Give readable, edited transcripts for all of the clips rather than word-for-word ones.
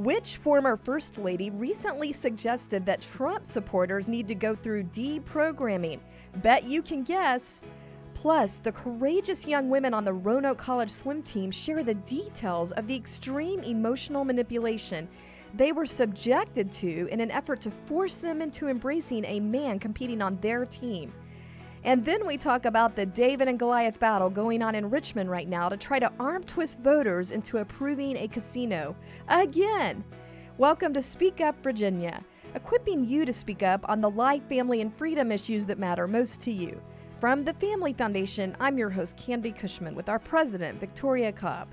Which former First Lady recently suggested that Trump supporters need to go through deprogramming? Bet you can guess. Plus, the courageous young women on the Roanoke College swim team share the details of the extreme emotional manipulation they were subjected to in an effort to force them into embracing a man competing on their team. And then we talk about the David and Goliath battle going on in Richmond right now to try to arm twist voters into approving a casino. Again! Welcome to Speak Up Virginia, equipping you to speak up on the life, family, and freedom issues that matter most to you. From the Family Foundation, I'm your host, Candi Cushman, with our president, Victoria Cobb.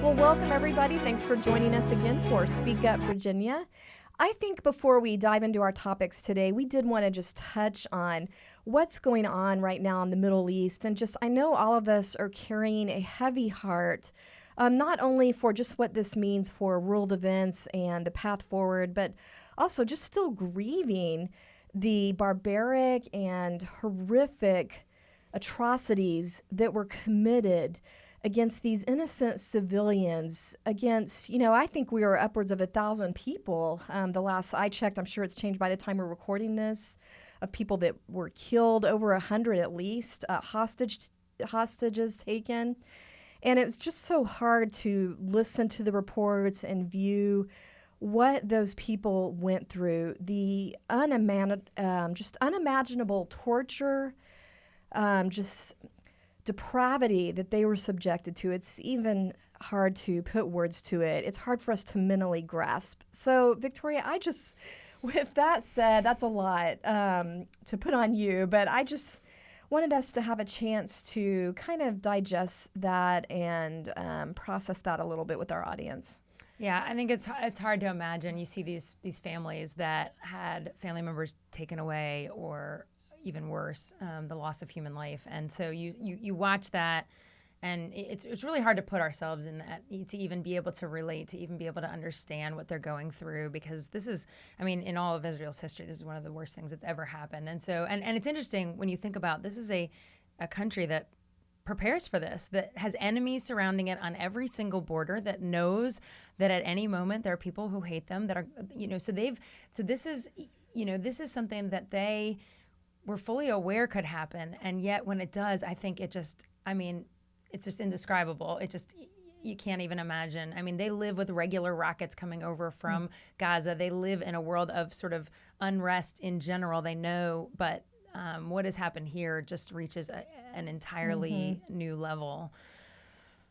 Well, welcome everybody. Thanks for joining us again for Speak Up Virginia. I think before we dive into our topics today, we did want to just touch on what's going on right now in the Middle East. And just, I know all of us are carrying a heavy heart, not only for just what this means for world events and the path forward, but also just still grieving the barbaric and horrific atrocities that were committed against these innocent civilians, against, I think we were upwards of 1,000 people. The last I checked, I'm sure it's changed by the time we're recording this, of people that were killed, over 100 at least, hostages taken. And it was just so hard to listen to the reports and view what those people went through, the just unimaginable torture, just depravity that they were subjected to. It's even hard to put words to it. It's hard for us to mentally grasp. So, Victoria, with that said, that's a lot to put on you, but I just wanted us to have a chance to kind of digest that and process that a little bit with our audience. Yeah, I think it's hard to imagine. You see these families that had family members taken away, or even worse, the loss of human life. And so you watch that, and it's really hard to put ourselves in that, to even be able to relate, to even be able to understand what they're going through, because this is, in all of Israel's history, this is one of the worst things that's ever happened. And so, and it's interesting when you think about, this is a country that prepares for this, that has enemies surrounding it on every single border, that knows that at any moment there are people who hate them, that are, so this is something that they were fully aware could happen. And yet when it does, I think it's just indescribable. You can't even imagine. They live with regular rockets coming over from Gaza. They live in a world of sort of unrest in general, they know, but what has happened here just reaches an entirely new level.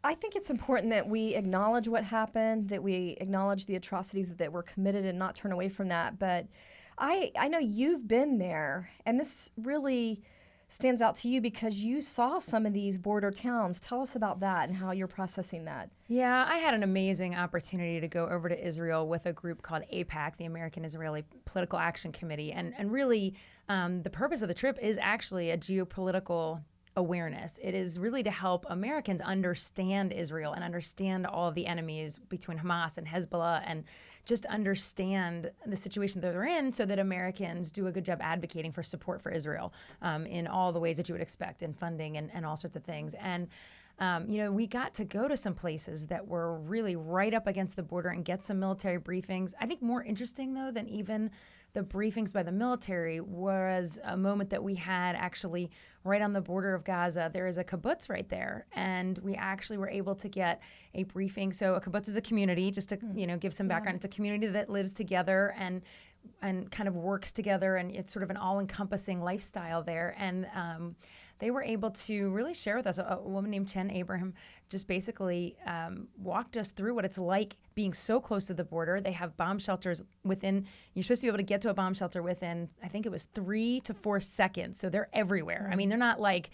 I think it's important that we acknowledge what happened, that we acknowledge the atrocities that were committed and not turn away from that. But I know you've been there, and this really stands out to you because you saw some of these border towns. Tell us about that and how you're processing that. Yeah, I had an amazing opportunity to go over to Israel with a group called AIPAC, the American Israeli Political Action Committee. And really, the purpose of the trip is actually a geopolitical awareness. It is really to help Americans understand Israel and understand all of the enemies between Hamas and Hezbollah, and just understand the situation that they're in, so that Americans do a good job advocating for support for Israel in all the ways that you would expect, in funding and all sorts of things. And we got to go to some places that were really right up against the border and get some military briefings. I think more interesting, though, than even the briefings by the military was a moment that we had actually right on the border of Gaza. There is a kibbutz right there, and we actually were able to get a briefing. So a kibbutz is a community, just to give some background. It's a community that lives together and kind of works together, and it's sort of an all-encompassing lifestyle there. And they were able to really share with us. A woman named Chen Abraham just basically walked us through what it's like being so close to the border. They have bomb shelters within, you're supposed to be able to get to a bomb shelter within, I think it was 3 to 4 seconds. So they're everywhere. They're not like,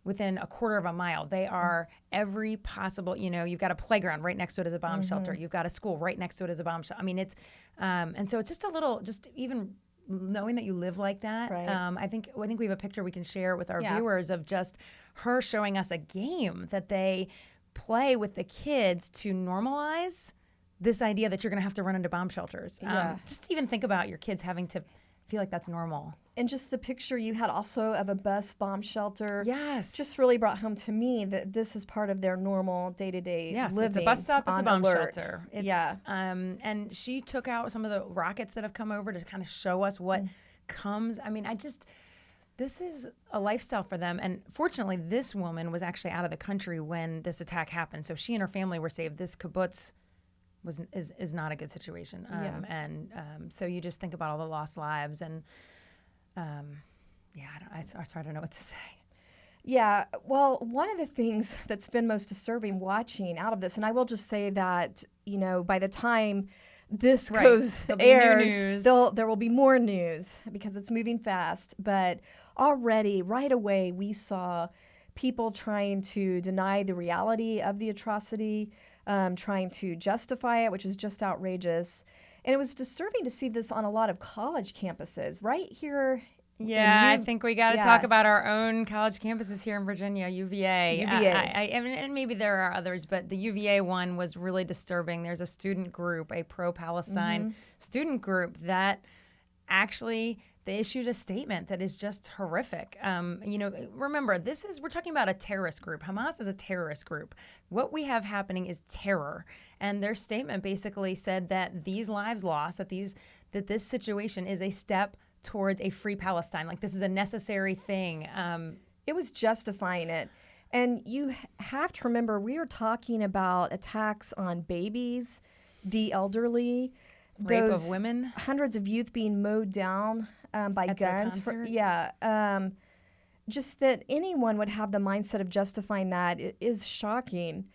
within a quarter of a mile. They are every possible, you've got a playground right next to it as a bomb shelter. You've got a school right next to it as a bomb shelter. It's, and so it's just a little, just even knowing that you live like that. Right. I think we have a picture we can share with our viewers of just her showing us a game that they play with the kids to normalize this idea that you're going to have to run into bomb shelters. Just even think about your kids having to feel like that's normal. And just the picture you had also of a bus bomb shelter, Yes, just really brought home to me that this is part of their normal day-to-day living. It's a bus stop, it's a bomb alert. shelter. Yeah. And she took out some of the rockets that have come over to kind of show us what comes. I mean, this is a lifestyle for them. And fortunately, this woman was actually out of the country when this attack happened. So she and her family were saved. This kibbutz is not a good situation. So you just think about all the lost lives and it's hard to know what to say. Yeah, well, one of the things that's been most disturbing watching out of this, and I will just say that, by the time this airs, there will be more news because it's moving fast. But already, right away, we saw people trying to deny the reality of the atrocity, trying to justify it, which is just outrageous. And it was disturbing to see this on a lot of college campuses right here. Yeah, I think we got to talk about our own college campuses here in Virginia, UVA. And maybe there are others, but the UVA one was really disturbing. There's a student group, a pro-Palestine student group that actually they issued a statement that is just horrific. Remember, we're talking about a terrorist group. Hamas is a terrorist group. What we have happening is terror. And their statement basically said that these lives lost, that this situation is a step towards a free Palestine. Like, this is a necessary thing. It was justifying it. And you have to remember, we are talking about attacks on babies, the elderly, rape of women, hundreds of youth being mowed down by guns. Just that anyone would have the mindset of justifying that is shocking.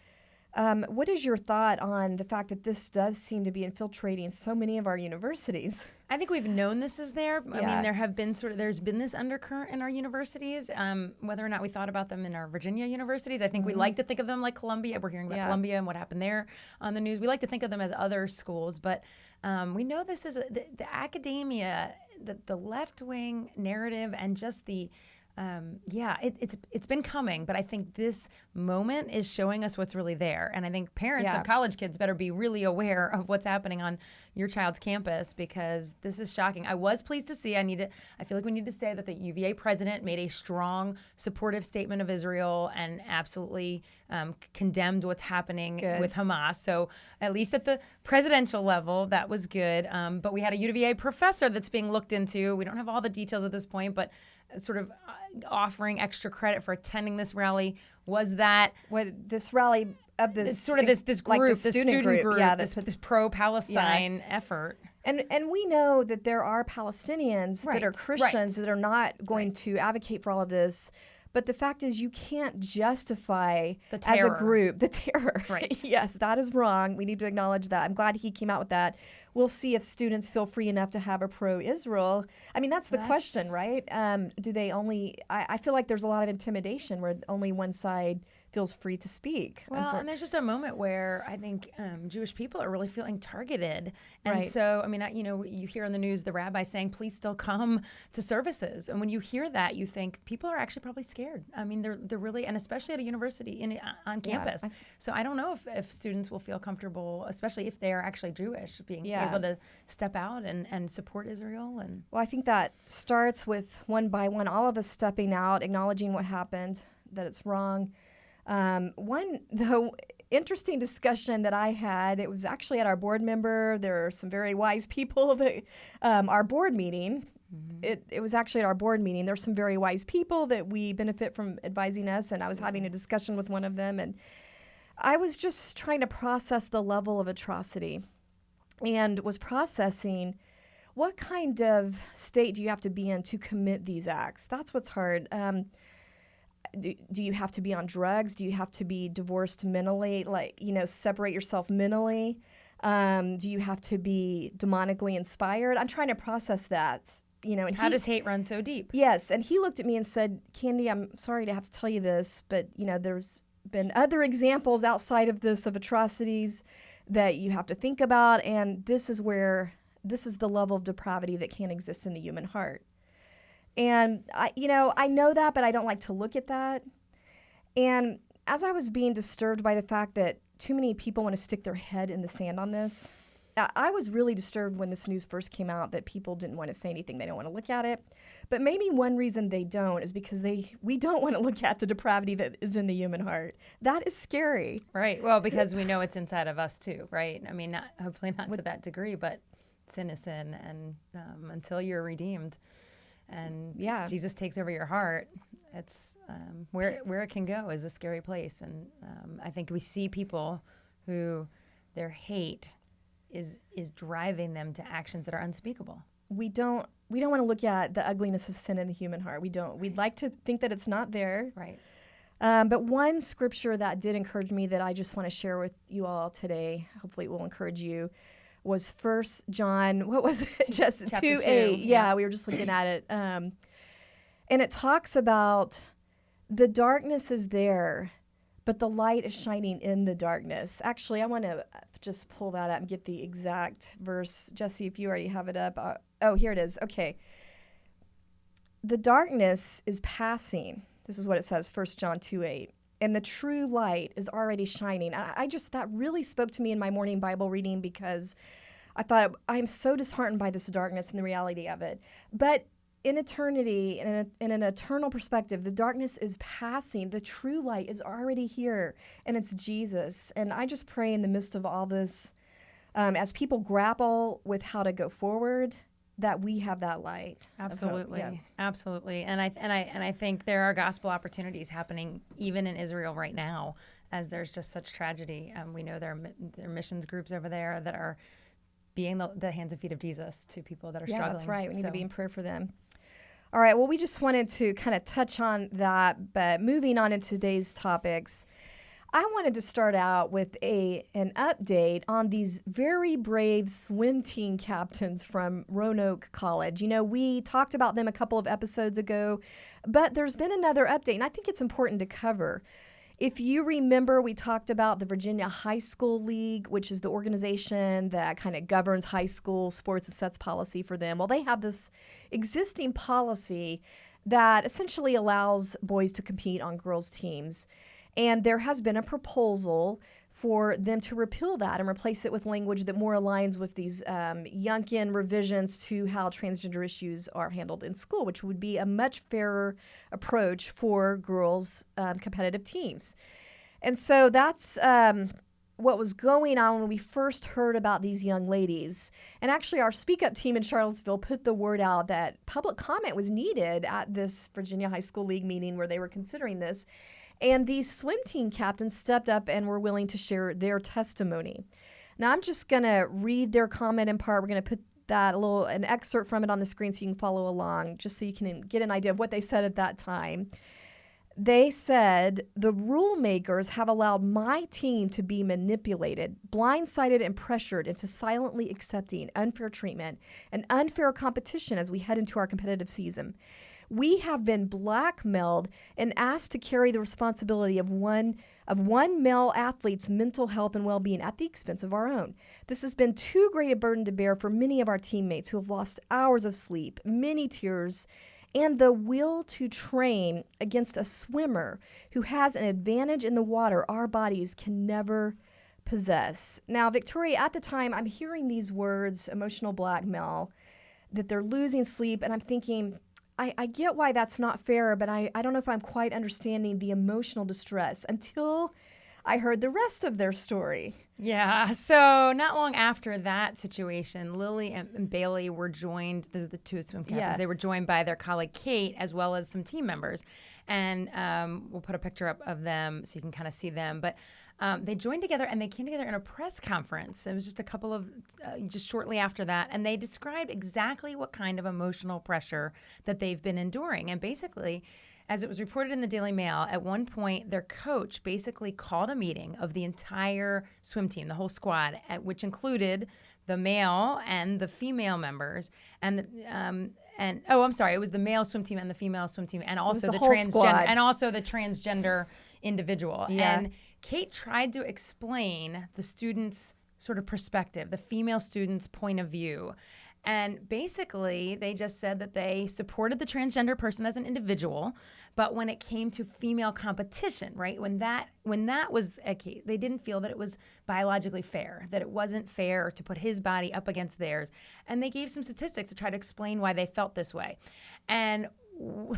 What is your thought on the fact that this does seem to be infiltrating so many of our universities? I think we've known this is there. I mean, there's been this undercurrent in our universities, whether or not we thought about them in our Virginia universities. I think we like to think of them like Columbia. We're hearing about Columbia and what happened there on the news. We like to think of them as other schools, but we know this is the academia, the left-wing narrative, and just it's been coming, but I think this moment is showing us what's really there. And I think parents of college kids better be really aware of what's happening on your child's campus, because this is shocking. I was pleased to see, I feel like we need to say that the UVA president made a strong, supportive statement of Israel and absolutely condemned what's happening with Hamas. So at least at the presidential level, that was good. But we had a UVA professor that's being looked into. We don't have all the details at this point, but sort of offering extra credit for attending this rally. Was that this rally of this group, like the student group, this pro-Palestine effort? And we know that there are Palestinians that are Christians that are not going to advocate for all of this. But the fact is, you can't justify as a group the terror. Right. Yes, that is wrong. We need to acknowledge that. I'm glad he came out with that. We'll see if students feel free enough to have a pro-Israel. I mean, that's the question, right? Do they only? I feel like there's a lot of intimidation where only one side feels free to speak. Well, and there's just a moment where I think Jewish people are really feeling targeted. And so, I mean, you hear on the news the rabbi saying, please still come to services. And when you hear that, you think people are actually probably scared. I mean, they're really, and especially at a university on campus. So I don't know if students will feel comfortable, especially if they are actually Jewish, being able to step out and support Israel. Well, I think that starts with one by one, all of us stepping out, acknowledging what happened, that it's wrong. One, though, interesting discussion that I had, it was actually at our board member. There are some very wise people that our board meeting. It was actually at our board meeting. There's some very wise people that we benefit from advising us, and I was having a discussion with one of them, and I was just trying to process the level of atrocity and was processing what kind of state do you have to be in to commit these acts. That's what's hard. Do you have to be on drugs? Do you have to be divorced mentally, separate yourself mentally? Do you have to be demonically inspired? I'm trying to process that, And how does hate run so deep? Yes, and he looked at me and said, Candi, I'm sorry to have to tell you this, but, there's been other examples outside of this of atrocities that you have to think about, and this is the level of depravity that can exist in the human heart. And, I know that, but I don't like to look at that. And as I was being disturbed by the fact that too many people want to stick their head in the sand on this, I was really disturbed when this news first came out that people didn't want to say anything. They don't want to look at it. But maybe one reason they don't is because we don't want to look at the depravity that is in the human heart. That is scary. Right. Well, because we know it's inside of us too, right? I mean, hopefully not to that degree, but sin is sin, and until you're redeemed and Jesus takes over your heart, it's where it can go is a scary place. And I think we see people who their hate is driving them to actions that are unspeakable. We don't want to look at the ugliness of sin in the human heart. We don't. We'd like to think that it's not there. Right. But one scripture that did encourage me that I just want to share with you all today, hopefully it will encourage you, was 1 John, what was it? Just 2:8. Yeah, we were just looking at it. And it talks about the darkness is there, but the light is shining in the darkness. Actually, I want to just pull that up and get the exact verse. Jesse, if you already have it up. Here it is. Okay. The darkness is passing. This is what it says, 1 John 2:8. And the true light is already shining. That really spoke to me in my morning Bible reading, because I thought, I'm so disheartened by this darkness and the reality of it. But in eternity, in an eternal perspective, the darkness is passing. The true light is already here, and it's Jesus. And I just pray in the midst of all this, as people grapple with how to go forward, that we have that light. Absolutely, absolutely. And I think there are gospel opportunities happening even in Israel right now, as there's just such tragedy. We know there are missions groups over there that are being the hands and feet of Jesus to people that are struggling. Yeah, that's right. We need to be in prayer for them. All right, well, we just wanted to kind of touch on that, but moving on into today's topics, I wanted to start out with an update on these very brave swim team captains from Roanoke College. You know, we talked about them a couple of episodes ago, but there's been another update, and I think it's important to cover. If you remember, we talked about the Virginia High School League, which is the organization that kind of governs high school sports and sets policy for them. Well, they have this existing policy that essentially allows boys to compete on girls' teams. And there has been a proposal for them to repeal that and replace it with language that more aligns with these Youngkin revisions to how transgender issues are handled in school, which would be a much fairer approach for girls' competitive teams. And so that's what was going on when we first heard about these young ladies. And actually, our Speak Up team in Charlottesville put the word out that public comment was needed at this Virginia High School League meeting where they were considering this. And these swim team captains stepped up and were willing to share their testimony. Now, I'm just going to read their comment in part. We're going to put an excerpt from it on the screen so you can follow along, just so you can get an idea of what they said at that time. They said, "The rule makers have allowed my team to be manipulated, blindsided, and pressured into silently accepting unfair treatment and unfair competition as we head into our competitive season. We have been blackmailed and asked to carry the responsibility of one male athlete's mental health and well-being at the expense of our own. This has been too great a burden to bear for many of our teammates who have lost hours of sleep, many tears, and the will to train against a swimmer who has an advantage in the water our bodies can never possess." Now, Victoria, at the time, I'm hearing these words, emotional blackmail, that they're losing sleep, and I'm thinking, I get why that's not fair, but I don't know if I'm quite understanding the emotional distress until I heard the rest of their story. Yeah, so not long after that situation, Lily and Bailey were joined, the two swim captains, they were joined by their colleague Kate as well as some team members. And we'll put a picture up of them so you can kind of see them. But they joined together and they came together in a press conference. It was just just shortly after that. And they described exactly what kind of emotional pressure that they've been enduring. And basically, as it was reported in the Daily Mail, at one point, their coach basically called a meeting of the entire swim team, the whole squad, which included the male and the female members. And it was the male swim team and the female swim team, and also the transgender individual. Yeah. And Kate tried to explain the students' sort of perspective, the female students' point of view. And basically, they just said that they supported the transgender person as an individual, but when it came to female competition, right, when that was a key, they didn't feel that it was biologically fair, that it wasn't fair to put his body up against theirs. And they gave some statistics to try to explain why they felt this way. And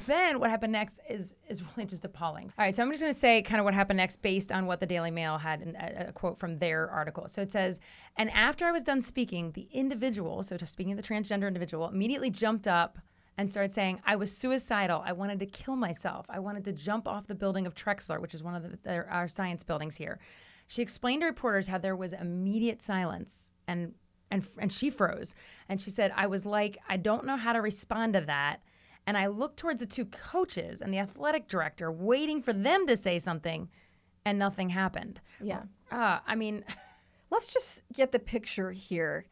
then what happened next is really just appalling. All right, so I'm just going to say kind of what happened next based on what the Daily Mail had in a quote from their article. So it says, and after I was done speaking, the individual, so just speaking of the transgender individual, immediately jumped up and started saying, I was suicidal. I wanted to kill myself. I wanted to jump off the building of Trexler, which is one of our science buildings here. She explained to reporters how there was immediate silence and she froze. And she said, I was like, I don't know how to respond to that. And I looked towards the two coaches and the athletic director, waiting for them to say something, and nothing happened. Yeah. I mean, let's just get the picture here.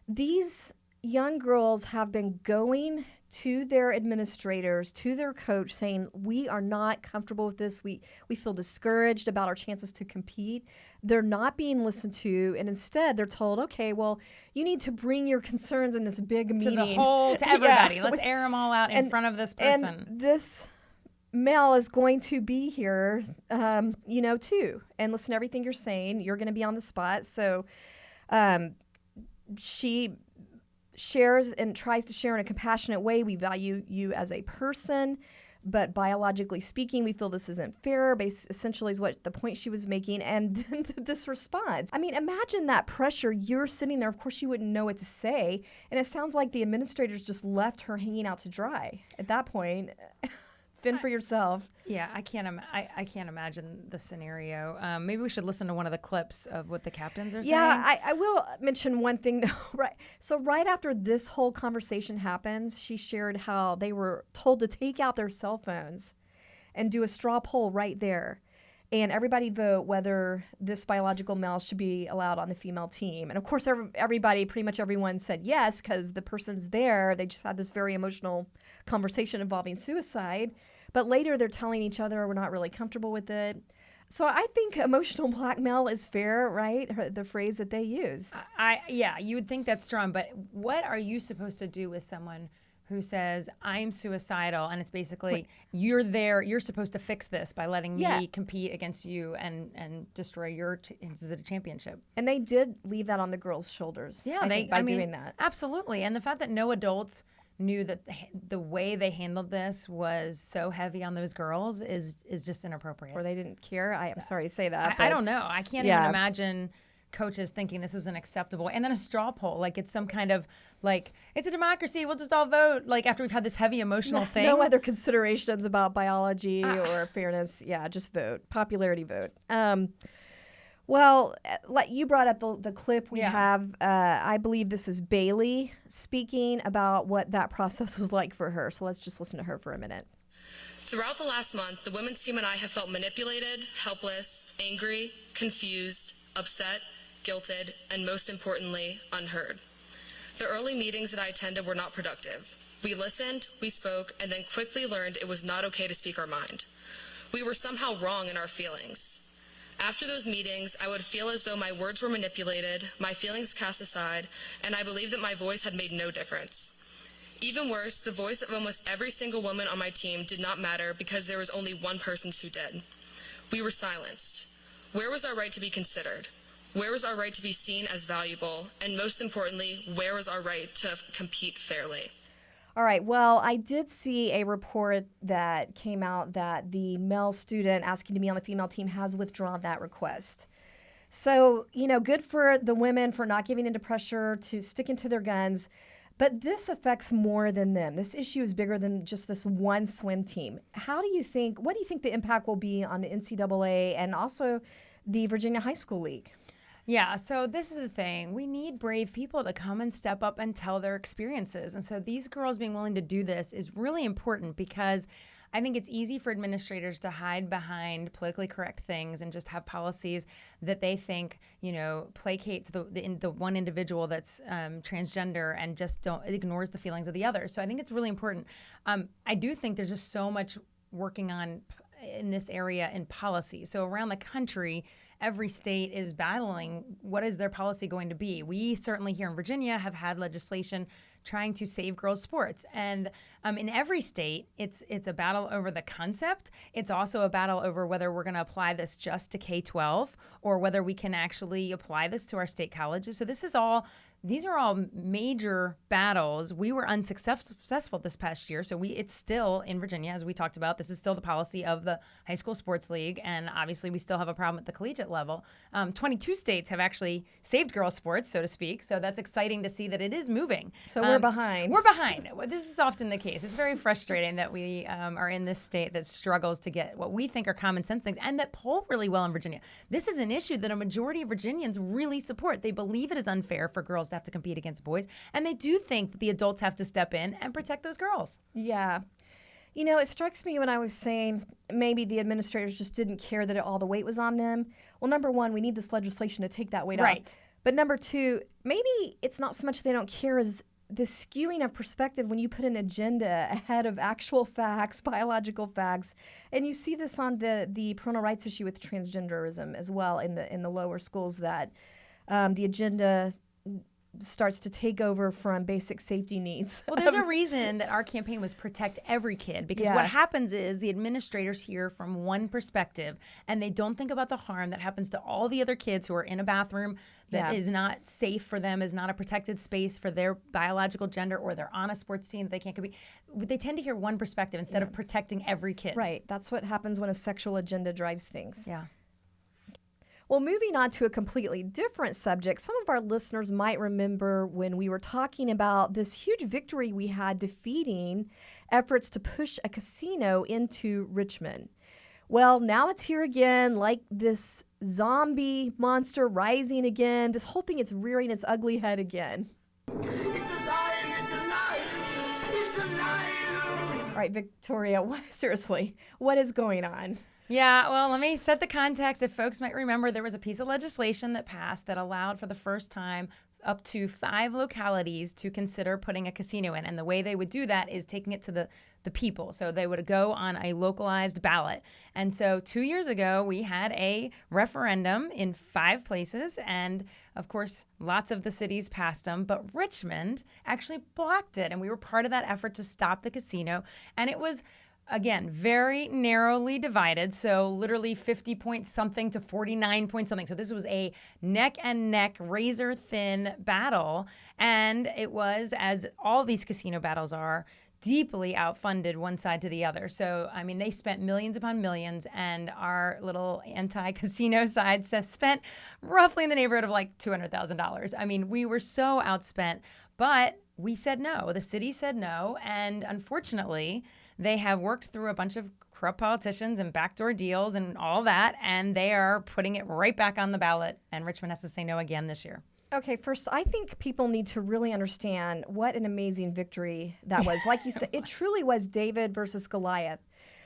These young girls have been going to their administrators, to their coach, saying, we are not comfortable with this. We feel discouraged about our chances to compete. They're not being listened to, and instead they're told, okay, well, you need to bring your concerns in this big meeting. To everybody. Yeah. Let's air them all out in front of this person. And this male is going to be here, too, and listen to everything you're saying. You're going to be on the spot. So she shares and tries to share in a compassionate way. We value you as a person, but biologically speaking, we feel this isn't fair, essentially is what the point she was making. And then this response. I mean, imagine that pressure. You're sitting there. Of course, you wouldn't know what to say. And it sounds like the administrators just left her hanging out to dry at that point. Fend for yourself. Yeah, I can't imagine the scenario. Maybe we should listen to one of the clips of what the captains are saying. Yeah, I will mention one thing though. Right. So right after this whole conversation happens, she shared how they were told to take out their cell phones and do a straw poll right there. And everybody vote whether this biological male should be allowed on the female team. And of course, pretty much everyone said yes, because the person's there. They just had this very emotional conversation involving suicide. But later they're telling each other we're not really comfortable with it. So I think emotional blackmail is fair, right? The phrase that they used. Yeah, you would think that's strong. But what are you supposed to do with someone who says, I'm suicidal, and it's basically, you're there, you're supposed to fix this by letting me compete against you and destroy your championship. And they did leave that on the girls' shoulders, by doing that. Absolutely. And the fact that no adults knew that the way they handled this was so heavy on those girls is just inappropriate. Or they didn't care. I'm sorry to say that. I don't know. I can't even imagine coaches thinking this was an acceptable, and then a straw poll, like it's some kind of it's a democracy, we'll just all vote, after we've had this heavy emotional thing. No other considerations about biology or fairness. Yeah, just vote. Popularity vote. Well, like you brought up the clip we have. I believe this is Bailey speaking about what that process was like for her. So let's just listen to her for a minute. Throughout the last month, the women's team and I have felt manipulated, helpless, angry, confused, upset, guilted, and most importantly, unheard. The early meetings that I attended were not productive. We listened, we spoke, and then quickly learned it was not okay to speak our mind. We were somehow wrong in our feelings. After those meetings, I would feel as though my words were manipulated, my feelings cast aside, and I believed that my voice had made no difference. Even worse, the voice of almost every single woman on my team did not matter because there was only one person who did. We were silenced. Where was our right to be considered? Where was our right to be seen as valuable? And most importantly, where was our right to compete fairly? All right. Well, I did see a report that came out that the male student asking to be on the female team has withdrawn that request. So, good for the women for not giving into pressure, to sticking to their guns. But this affects more than them. This issue is bigger than just this one swim team. What do you think the impact will be on the NCAA and also the Virginia High School League? Yeah, so this is the thing. We need brave people to come and step up and tell their experiences. And so these girls being willing to do this is really important, because I think it's easy for administrators to hide behind politically correct things and just have policies that they think, placates the one individual that's transgender and just ignores the feelings of the others. So I think it's really important. I do think there's just so much working on in this area in policy. So around the country, every state is battling what is their policy going to be. We certainly here in Virginia have had legislation trying to save girls' sports. And in every state, it's a battle over the concept. It's also a battle over whether we're going to apply this just to K-12 or whether we can actually apply this to our state colleges. So these are all major battles. We were unsuccessful this past year. So it's still in Virginia, as we talked about, this is still the policy of the high school sports league. And obviously we still have a problem at the collegiate level. 22 states have actually saved girls' sports, so to speak. So that's exciting to see that it is moving. So we're behind. We're behind. This is often the case. It's very frustrating that we are in this state that struggles to get what we think are common sense things and that poll really well in Virginia. This is an issue that a majority of Virginians really support. They believe it is unfair for girls to have to compete against boys, and they do think that the adults have to step in and protect those girls. Yeah. You know, it strikes me when I was saying maybe the administrators just didn't care that all the weight was on them. Well, number one, we need this legislation to take that weight off. But number two, maybe it's not so much they don't care as the skewing of perspective when you put an agenda ahead of actual facts, biological facts. And you see this on the parental rights issue with transgenderism as well in the lower schools, that the agenda starts to take over from basic safety needs. Well, there's a reason that our campaign was protect every kid, because what happens is the administrators hear from one perspective and they don't think about the harm that happens to all the other kids who are in a bathroom that is not safe for them, is not a protected space for their biological gender, or they're on a sports team that they can't compete. They tend to hear one perspective instead of protecting every kid. Right. That's what happens when a sexual agenda drives things. Yeah. Well, moving on to a completely different subject, some of our listeners might remember when we were talking about this huge victory we had defeating efforts to push a casino into Richmond. Well, now it's here again, like this zombie monster rising again. This whole thing, it's rearing its ugly head again. It's alive, it's alive, it's alive. All right, Victoria, seriously, what is going on? Yeah, well, let me set the context. If folks might remember, there was a piece of legislation that passed that allowed for the first time up to 5 localities to consider putting a casino in. And the way they would do that is taking it to the people. So they would go on a localized ballot. And so 2 years ago, we had a referendum in 5 places. And of course, lots of the cities passed them. But Richmond actually blocked it. And we were part of that effort to stop the casino. And it was, again, very narrowly divided. So literally 50 point something to 49 point something. So this was a neck and neck, razor thin battle. And it was, as all these casino battles are, deeply outfunded one side to the other. So, I mean, they spent millions upon millions, and our little anti-casino side spent roughly in the neighborhood of like $200,000. I mean, we were so outspent, but we said no. The city said no. And unfortunately, they have worked through a bunch of corrupt politicians and backdoor deals and all that, and they are putting it right back on the ballot, and Richmond has to say no again this year. Okay, first, I think people need to really understand what an amazing victory that was. Like you said, it truly was David versus Goliath.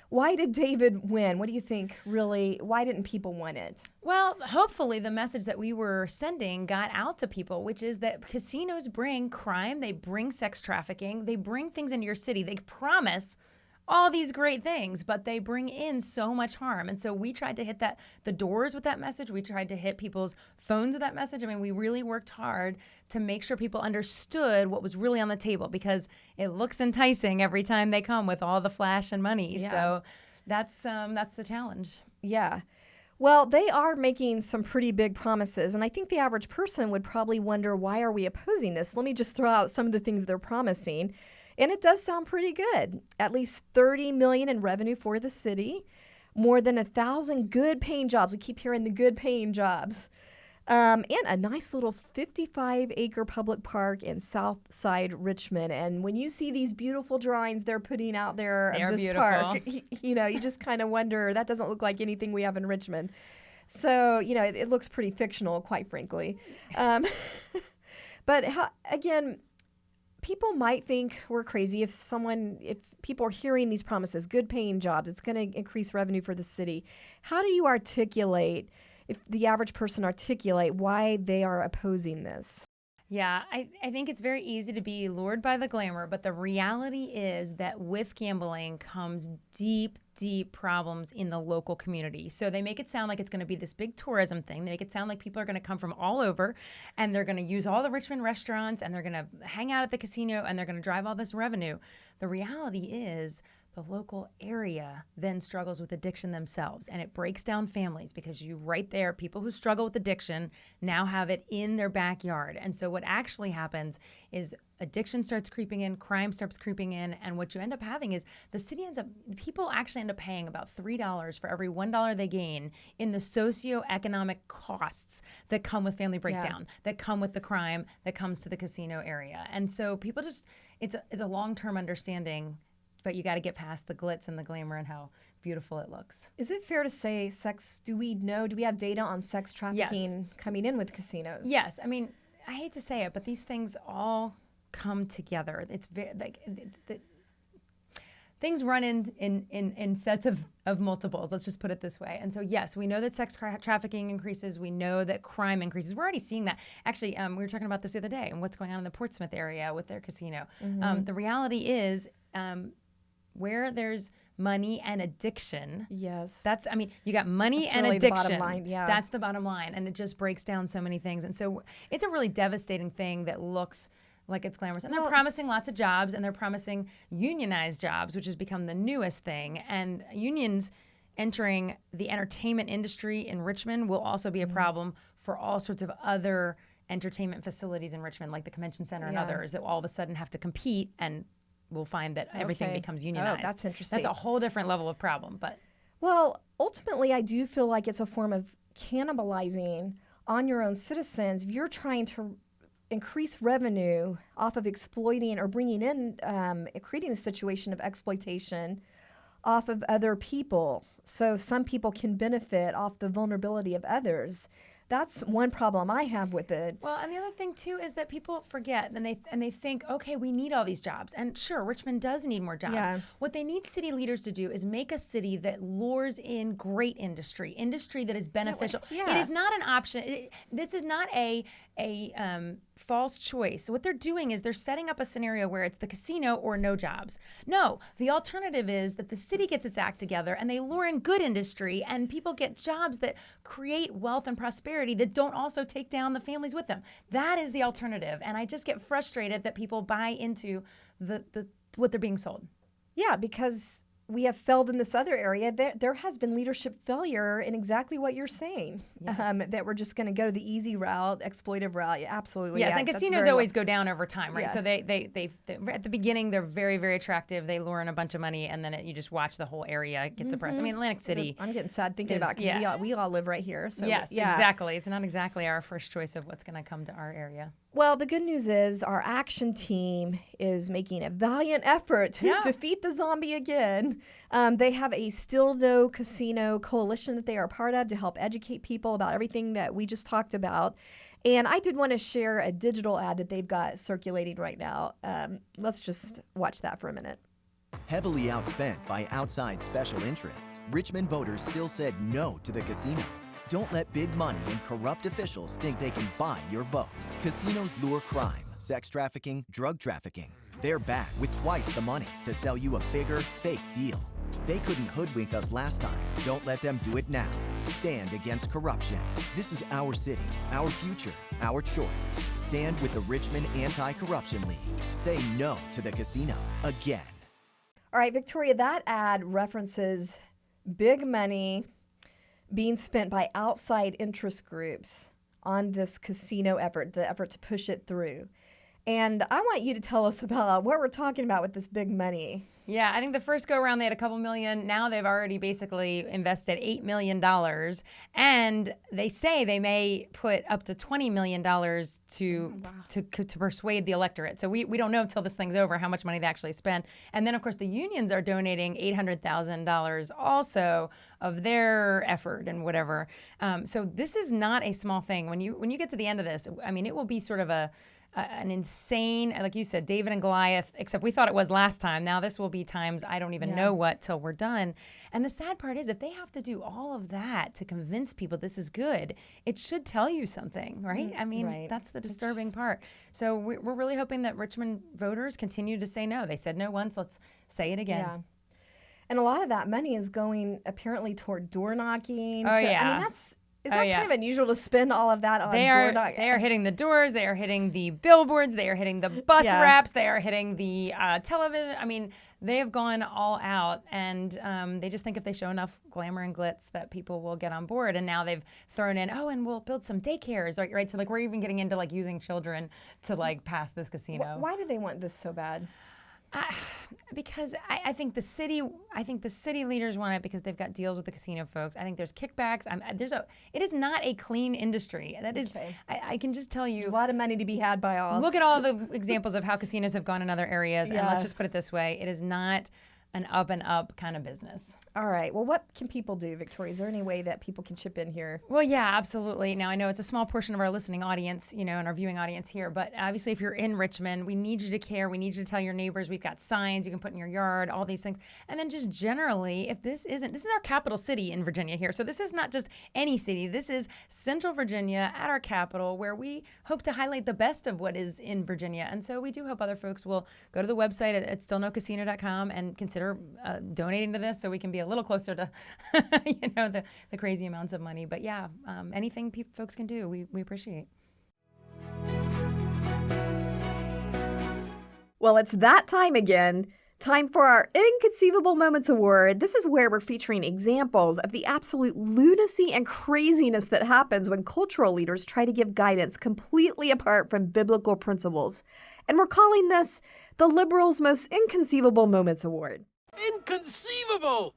Why did David win? What do you think, really? Why didn't people want it? Well, hopefully the message that we were sending got out to people, which is that casinos bring crime, they bring sex trafficking, they bring things into your city. They promise all these great things, but they bring in so much harm. And so we tried to hit the doors with that message. We tried to hit people's phones with that message. I mean, we really worked hard to make sure people understood what was really on the table, because it looks enticing every time they come with all the flash and money. Yeah. So that's the challenge. Yeah. Well, they are making some pretty big promises, and I think the average person would probably wonder, why are we opposing this? Let me just throw out some of the things they're promising. And it does sound pretty good. At least $30 million in revenue for the city, more than 1,000 good-paying jobs. We keep hearing the good-paying jobs, and a nice little 55-acre public park in Southside Richmond. And when you see these beautiful drawings they're putting out there of this park, you know, you just kind of wonder, that doesn't look like anything we have in Richmond. So, you know, it looks pretty fictional, quite frankly. But again, people might think we're crazy if people are hearing these promises, good paying jobs, it's going to increase revenue for the city. How do you articulate, if the average person articulate, why they are opposing this? Yeah, I think it's very easy to be lured by the glamour, but the reality is that with gambling comes deep, deep problems in the local community. So they make it sound like it's going to be this big tourism thing. They make it sound like people are going to come from all over and they're going to use all the Richmond restaurants and they're going to hang out at the casino and they're going to drive all this revenue. The reality is the local area then struggles with addiction themselves, and it breaks down families because you right there, people who struggle with addiction now have it in their backyard. And so what actually happens is addiction starts creeping in, crime starts creeping in, and what you end up having is people actually end up paying about $3 for every $1 they gain in the socioeconomic costs that come with family breakdown, that come with the crime that comes to the casino area. And so people it's a long-term understanding, but you got to get past the glitz and the glamour and how beautiful it looks. Is it fair to say do we have data on sex trafficking coming in with casinos? Yes. I mean, I hate to say it, but these things all come together. It's very things run in sets of multiples. Let's just put it this way. And so, yes, we know that sex trafficking increases. We know that crime increases. We're already seeing that. Actually, we were talking about this the other day and what's going on in the Portsmouth area with their casino. Mm-hmm. The reality is, where there's money and addiction. Yes. You got money That's and really addiction. the bottom line, yeah. That's the bottom line. And it just breaks down so many things. And so it's a really devastating thing that looks like it's glamorous. And they're promising lots of jobs, and they're promising unionized jobs, which has become the newest thing. And unions entering the entertainment industry in Richmond will also be a problem for all sorts of other entertainment facilities in Richmond, like the Convention Center and others, that all of a sudden have to compete, and we'll find that everything becomes unionized. Oh, that's interesting. That's a whole different level of problem. But well, ultimately, I do feel like it's a form of cannibalizing on your own citizens. If you're trying to increase revenue off of exploiting or bringing in, creating a situation of exploitation off of other people, so some people can benefit off the vulnerability of others. That's one problem I have with it. Well, and the other thing too is that people forget and they think, okay, we need all these jobs. And sure, Richmond does need more jobs. Yeah. What they need city leaders to do is make a city that lures in great industry that is beneficial. Yeah. It is not an option. This is not a false choice. What they're doing is they're setting up a scenario where it's the casino or no jobs. No, the alternative is that the city gets its act together and they lure in good industry and people get jobs that create wealth and prosperity that don't also take down the families with them. That is the alternative. And I just get frustrated that people buy into what they're being sold. Yeah, because we have failed in this other area. There has been leadership failure in exactly what you're saying. Yes. That we're just going to go to the easy route, exploitive route. Yeah, absolutely. Yes, yeah, and that's casinos very always go down over time, right? Yeah. So they at the beginning they're very, very attractive. They lure in a bunch of money, and then you just watch the whole area get depressed. I mean, Atlantic City. I'm getting sad thinking about it because we all live right here. So yes, yeah. exactly. It's not exactly our first choice of what's going to come to our area. Well, the good news is our action team is making a valiant effort to defeat the zombie again. They have a Still No Casino coalition that they are a part of to help educate people about everything that we just talked about. And I did want to share a digital ad that they've got circulating right now. Let's just watch that for a minute. Heavily outspent by outside special interests, Richmond voters still said no to the casino. Don't let big money and corrupt officials think they can buy your vote. Casinos lure crime, sex trafficking, drug trafficking. They're back with twice the money to sell you a bigger, fake deal. They couldn't hoodwink us last time. Don't let them do it now. Stand against corruption. This is our city, our future, our choice. Stand with the Richmond Anti-Corruption League. Say no to the casino again. All right, Victoria, that ad references big money being spent by outside interest groups on this casino effort, the effort to push it through. And I want you to tell us about what we're talking about with this big money. Yeah, I think the first go around they had a couple million. Now they've already basically invested $8 million. And they say they may put up to $20 million to persuade the electorate. So we don't know until this thing's over how much money they actually spend. And then, of course, the unions are donating $800,000 also of their effort and whatever. So this is not a small thing. When you get to the end of this, I mean, it will be sort of a an insane, like you said, David and Goliath, except we thought it was last time. Now this will be times I don't even know what till we're done. And the sad part is if they have to do all of that to convince people this is good, it should tell you something, right? I mean, that's the disturbing part. So we're really hoping that Richmond voters continue to say no. They said no once, let's say it again. Yeah. And a lot of that money is going apparently toward door knocking. Oh, yeah. I mean, is that kind of unusual to spend all of that on door knocking? They are hitting the doors. They are hitting the billboards. They are hitting the bus wraps. They are hitting the television. I mean, they have gone all out, and they just think if they show enough glamour and glitz that people will get on board. And now they've thrown in, and we'll build some daycares, right? So like we're even getting into like using children to like pass this casino. Why do they want this so bad? Because I think the city leaders want it because they've got deals with the casino folks. I think there's kickbacks. It is not a clean industry. That is, I can just tell you. There's a lot of money to be had by all. Look at all the examples of how casinos have gone in other areas, and let's just put it this way: it is not an up and up kind of business. All right. Well, what can people do, Victoria? Is there any way that people can chip in here? Well, yeah, absolutely. Now, I know it's a small portion of our listening audience, and our viewing audience here, but obviously if you're in Richmond, we need you to care. We need you to tell your neighbors. We've got signs you can put in your yard, all these things. And then just generally, if this is our capital city in Virginia here. So this is not just any city. This is Central Virginia at our capital where we hope to highlight the best of what is in Virginia. And so we do hope other folks will go to the website at stillnocasino.com and consider donating to this so we can be a little closer to, the crazy amounts of money. But yeah, anything folks can do, we appreciate. Well, it's that time again. Time for our Inconceivable Moments Award. This is where we're featuring examples of the absolute lunacy and craziness that happens when cultural leaders try to give guidance completely apart from biblical principles. And we're calling this the Liberals' Most Inconceivable Moments Award. Inconceivable!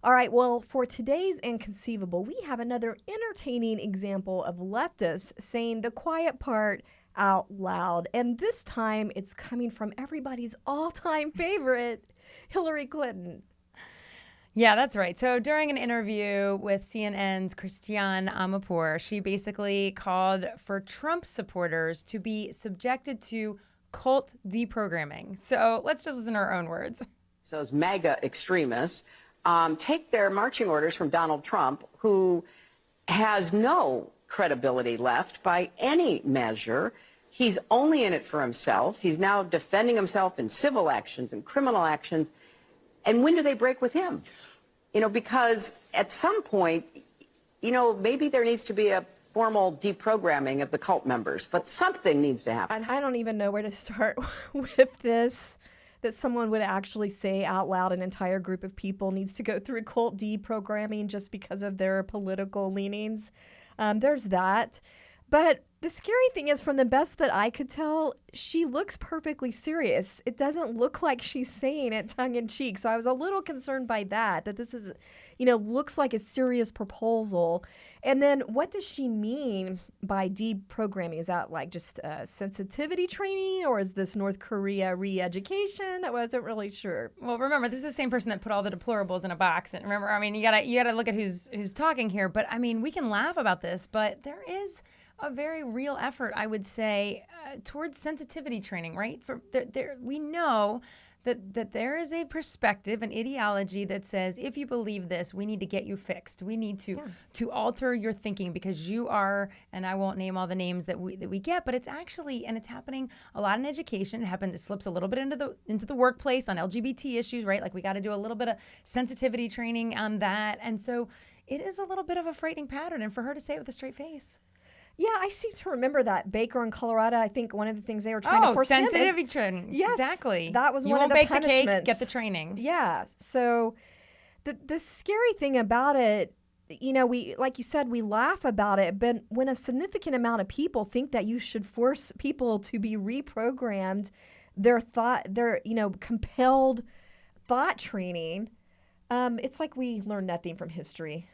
All right, well, for today's Inconceivable, we have another entertaining example of leftists saying the quiet part out loud. And this time, it's coming from everybody's all-time favorite, Hillary Clinton. Yeah, that's right. So during an interview with CNN's Christiane Amanpour, she basically called for Trump supporters to be subjected to cult deprogramming. So let's just listen to her own words. Those MAGA extremists take their marching orders from Donald Trump, who has no credibility left by any measure. He's only in it for himself. He's now defending himself in civil actions and criminal actions. And when do they break with him? Because at some point, maybe there needs to be a formal deprogramming of the cult members, but something needs to happen. I don't even know where to start with this, that someone would actually say out loud an entire group of people needs to go through cult deprogramming just because of their political leanings. There's that. But the scary thing is, from the best that I could tell, she looks perfectly serious. It doesn't look like she's saying it tongue in cheek. So I was a little concerned by that this is, looks like a serious proposal. And then what does she mean by deprogramming? Is that like just sensitivity training, or is this North Korea re-education? I wasn't really sure. Well, remember, this is the same person that put all the deplorables in a box. And remember, you gotta look at who's talking here. But we can laugh about this, but there is a very real effort, I would say, towards sensitivity training, right? We know that there is a perspective, an ideology that says, if you believe this, we need to get you fixed. We need to alter your thinking because you are, and I won't name all the names that we get, but it's actually, and it's happening a lot in education. It slips a little bit into the workplace on LGBT issues, right? Like we got to do a little bit of sensitivity training on that. And so it is a little bit of a frightening pattern, and for her to say it with a straight face. Yeah, I seem to remember that. Baker in Colorado, I think one of the things they were trying to force sensitivity training. Yes, exactly. That was you one of the bake punishments. The cake, get the training. Yeah. So the scary thing about it, we, like you said, we laugh about it, but when a significant amount of people think that you should force people to be reprogrammed, their compelled thought training, it's like we learn nothing from history.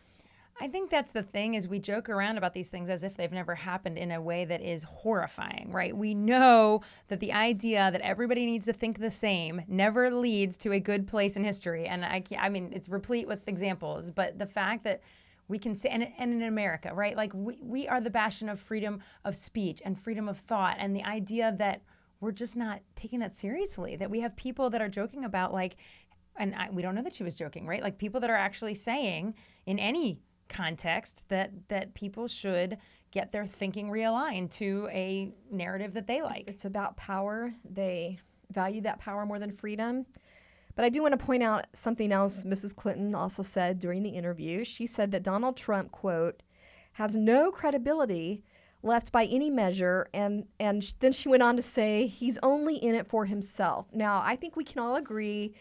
I think that's the thing, is we joke around about these things as if they've never happened in a way that is horrifying, right? We know that the idea that everybody needs to think the same never leads to a good place in history. And it's replete with examples. But the fact that we can say, and in America, right? Like we are the bastion of freedom of speech and freedom of thought, and the idea that we're just not taking that seriously, that we have people that are joking about like, we don't know that she was joking, right? Like people that are actually saying in any context that people should get their thinking realigned to a narrative that they like. It's about power. They value that power more than freedom. But I do want to point out something else Mrs. Clinton also said during the interview. She said that Donald Trump, quote, has no credibility left by any measure, and then she went on to say he's only in it for himself. Now, I think we can all agree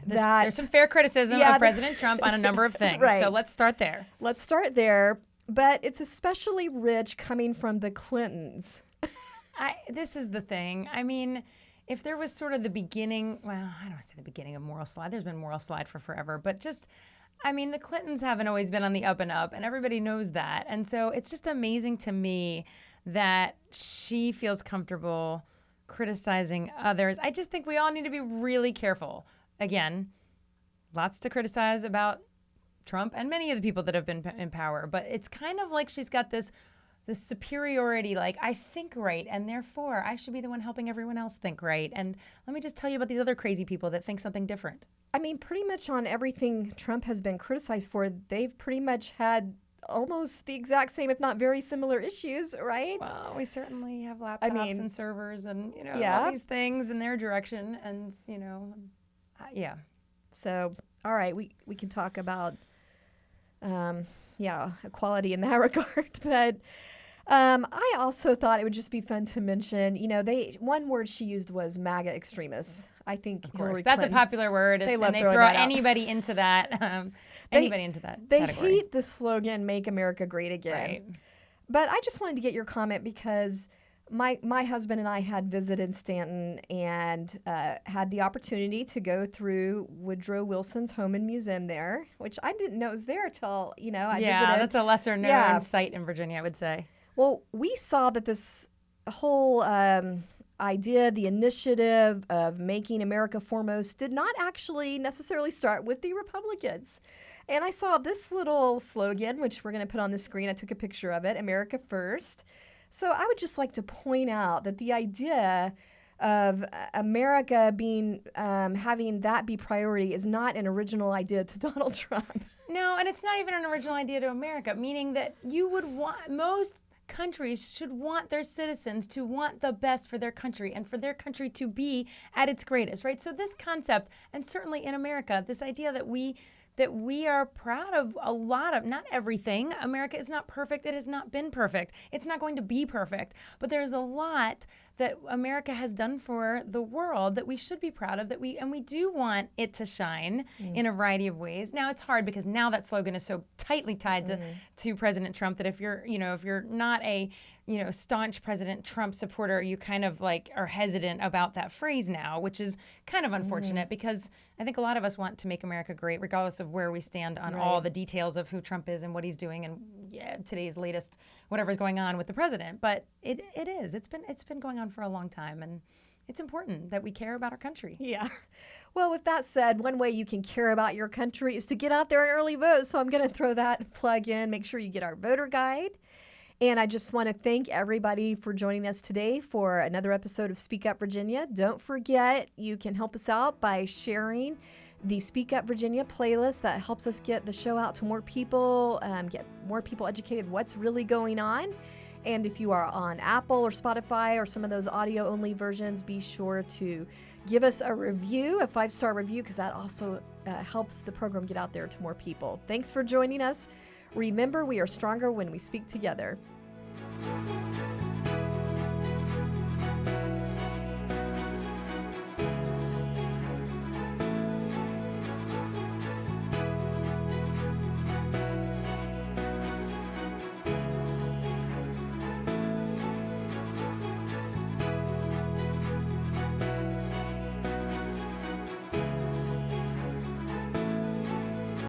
that there's some fair criticism of President Trump on a number of things. Right. So let's start there. Let's start there. But it's especially rich coming from the Clintons. This is the thing. I mean, if there was sort of the beginning, well, I don't want to say the beginning of moral slide. There's been moral slide for forever, but just, I mean, the Clintons haven't always been on the up and up, and everybody knows that. And so it's just amazing to me that she feels comfortable criticizing others. I just think we all need to be really careful. Again, lots to criticize about Trump and many of the people that have been in power, but it's kind of like she's got this superiority, like I think right, and therefore I should be the one helping everyone else think right. And let me just tell you about these other crazy people that think something different. I mean, pretty much on everything Trump has been criticized for, they've pretty much had almost the exact same, if not very similar issues, right? Well, we certainly have laptops and servers and, all these things in their direction. And, yeah. So, all right, we can talk about, equality in that regard. But I also thought it would just be fun to mention, one word she used was MAGA extremists. I think Hillary that's Clinton, a popular word, they and love they throwing throw that out. anybody into that. They category. hate the slogan "Make America Great Again." Right. But I just wanted to get your comment because my husband and I had visited Stanton and had the opportunity to go through Woodrow Wilson's home and museum there, which I didn't know was there till I visited. Yeah, that's a lesser known site in Virginia, I would say. Well, we saw that this whole idea, the initiative of making America foremost, did not actually necessarily start with the Republicans. And I saw this little slogan, which we're going to put on the screen. I took a picture of it, America First. So I would just like to point out that the idea of America being having that be priority is not an original idea to Donald Trump. No, and it's not even an original idea to America, meaning that you would want most countries should want their citizens to want the best for their country and for their country to be at its greatest, right? So this concept, and certainly in America, this idea that we are proud of a lot of, not everything. America is not perfect. It has not been perfect. It's not going to be perfect. But there's a lot that America has done for the world that we should be proud of, and we do want it to shine in a variety of ways. Now it's hard because now that slogan is so tightly tied to President Trump that if you're not a staunch President Trump supporter, you kind of like are hesitant about that phrase now, which is kind of unfortunate because I think a lot of us want to make America great, regardless of where we stand on all the details of who Trump is and what he's doing and today's latest whatever's going on with the president. But it is. It's been going on for a long time, and it's important that we care about our country. Yeah. Well, with that said, one way you can care about your country is to get out there and early vote. So I'm going to throw that plug in. Make sure you get our voter guide. And I just want to thank everybody for joining us today for another episode of Speak Up Virginia. Don't forget, you can help us out by sharing the Speak Up Virginia playlist that helps us get the show out to more people, get more people educated what's really going on. And if you are on Apple or Spotify or some of those audio-only versions, be sure to give us a review, a 5-star review, because that also helps the program get out there to more people. Thanks for joining us. Remember, we are stronger when we speak together.